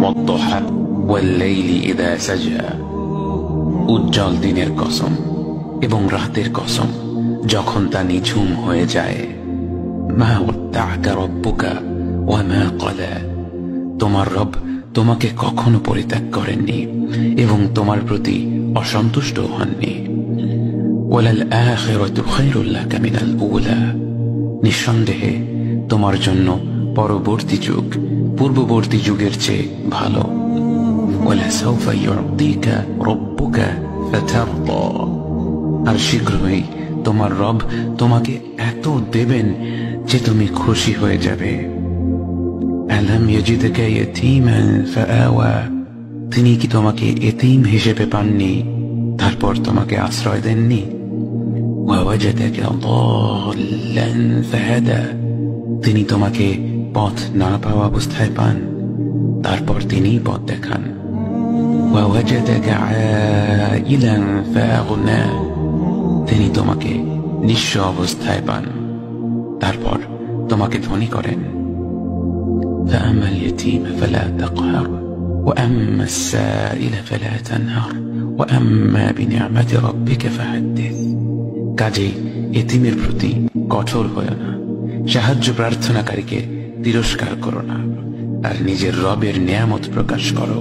والضحى والليل إذا سجى উজ্জ্বল দিনের কসম এবং রাতের কসম যখন তা নিঝুম হয়ে যায়। মা ওয়াদ্দাআকা রাব্বুকা ওয়া মা ক্বালা, তোমার রব তোমাকে কখনো পরিত্যাগ করেননি এবং তোমার প্রতি অসন্তুষ্ট হননি। ওয়ালাল আখিরাতু খায়রুল লাকা মিনাল উলা, নিঃসন্দেহে তোমার জন্য পরবর্তী যুগ পূর্ববর্তী যুগের চেয়ে ভালো। ওয়ালাসাউফা ইউতিকা রাব্বুকা ফাতারদা, আর শীঘ্রই তোমার রব তোমাকে এত দেবেন যে তুমি খুশি হয়ে যাবে। আলাম ইয়াজিদকা ইয়াতীমান ফাআওয়া, তিনি কি তোমাকে এতিম হিসেবে পাননি তারপর তোমাকে আশ্রয় দেননি? ওয়াওয়াজাদাকা দাল্লান ফাহাদা, তিনি তোমাকে পথ না পাওয়া অবস্থায় পান তারপর তিনিই পথ দেখান। ওয়াওয়াজাদাকা আইলান ফাআগনা, তিনি তোমাকে নিঃস্ব অবস্থায় পান তারপর তোমাকে ধনী করেন। فأما اليتيم فلا تقهر وأما السائل فلا تنهر وأما بنعمة ربك فحدث, কাজেই এতিমের প্রতি কঠোর হয়ো না, সাহায্য প্রার্থনাকারীকে তিরস্কার করো না, আর নিজের রবের নিয়ামত প্রকাশ করো।